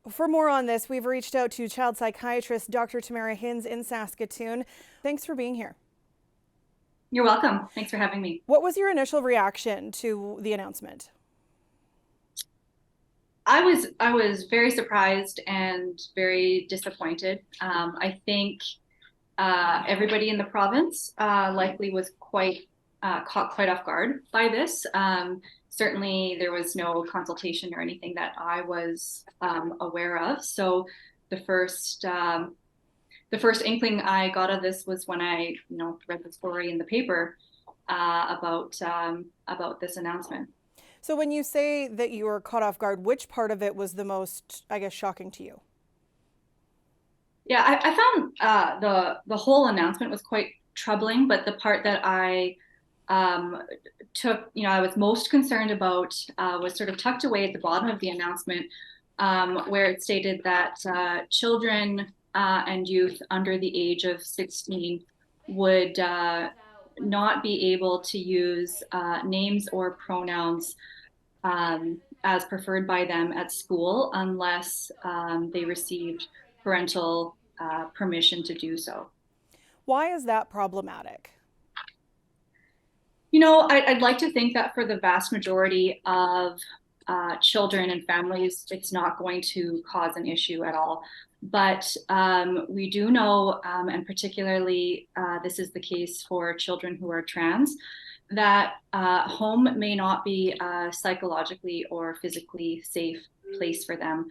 For more on this, we've reached out to child psychiatrist Dr. Tamara Hinz in Saskatoon. Thanks for being here. You're welcome. Thanks for having me. What was your initial reaction to the announcement? I was very surprised and very disappointed. I think everybody in the province likely was quite caught quite off guard by this. Certainly, there was no consultation or anything that I was aware of. So the first um, the first inkling I got of this was when I read the story in the paper about this announcement. So, when you say that you were caught off guard, which part of it was the most, I guess, shocking to you? Yeah, I found the whole announcement was quite troubling, but the part that I um, I was most concerned about was sort of tucked away at the bottom of the announcement, where it stated that children and youth under the age of 16 would not be able to use names or pronouns as preferred by them at school unless they received parental permission to do so. Why is that problematic? I'd like to think that for the vast majority of children and families, it's not going to cause an issue at all. But we do know, and particularly this is the case for children who are trans, that home may not be a psychologically or physically safe place for them.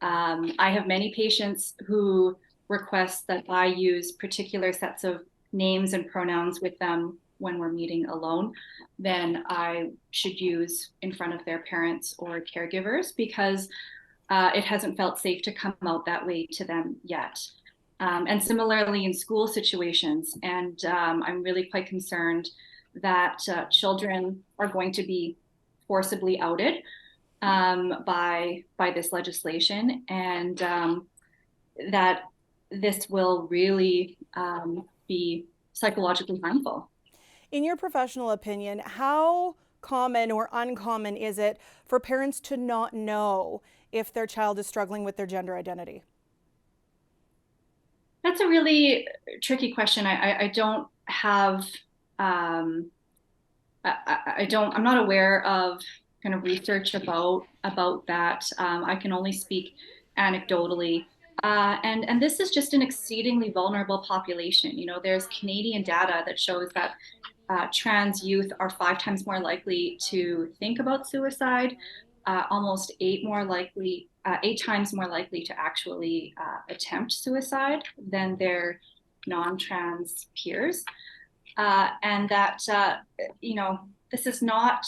I have many patients who request that I use particular sets of names and pronouns with them when we're meeting alone than I should use in front of their parents or caregivers because it hasn't felt safe to come out that way to them yet. And similarly in school situations. And I'm really quite concerned that children are going to be forcibly outed by this legislation, and that this will really be psychologically harmful. In your professional opinion, how common or uncommon is it for parents to not know if their child is struggling with their gender identity? That's a really tricky question. I don't have I'm not aware of kind of research about that. I can only speak anecdotally. And this is just an exceedingly vulnerable population. There's Canadian data that shows that trans youth are 5 times more likely to think about suicide, almost 8 times more likely to actually attempt suicide than their non-trans peers. And that, this is not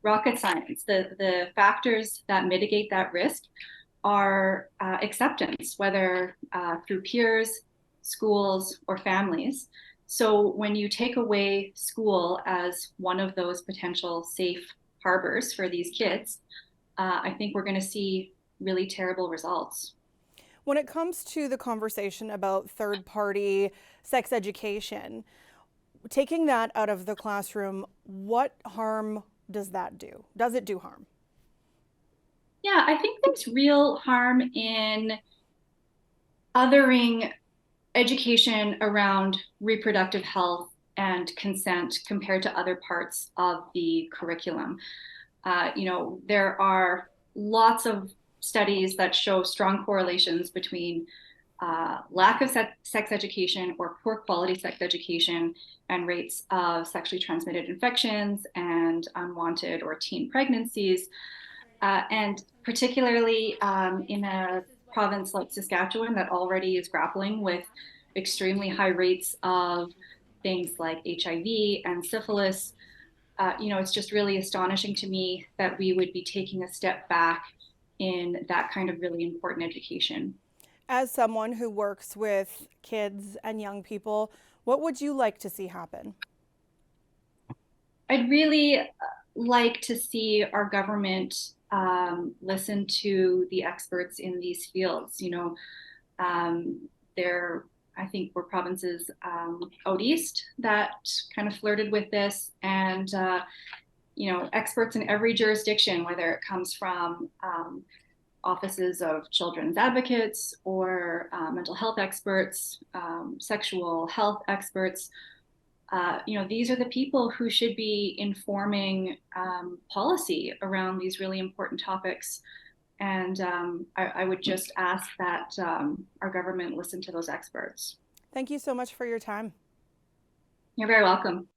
rocket science. The factors that mitigate that risk are acceptance, whether through peers, schools, or families. So when you take away school as one of those potential safe harbors for these kids, I think we're going to see really terrible results. When it comes to the conversation about third party sex education, taking that out of the classroom, what harm does that do? Does it do harm? Yeah, I think there's real harm in othering education around reproductive health and consent compared to other parts of the curriculum. There are lots of studies that show strong correlations between lack of sex education or poor quality sex education and rates of sexually transmitted infections and unwanted or teen pregnancies. And particularly in a province like Saskatchewan that already is grappling with extremely high rates of things like HIV and syphilis, it's just really astonishing to me that we would be taking a step back in that kind of really important education. As someone who works with kids and young people, what would you like to see happen? I'd really like to see our government listen to the experts in these fields. There, I think, were provinces out east that kind of flirted with this, and experts in every jurisdiction, whether it comes from offices of children's advocates or mental health experts, sexual health experts. These are the people who should be informing policy around these really important topics. And I would just ask that our government listen to those experts. Thank you so much for your time. You're very welcome.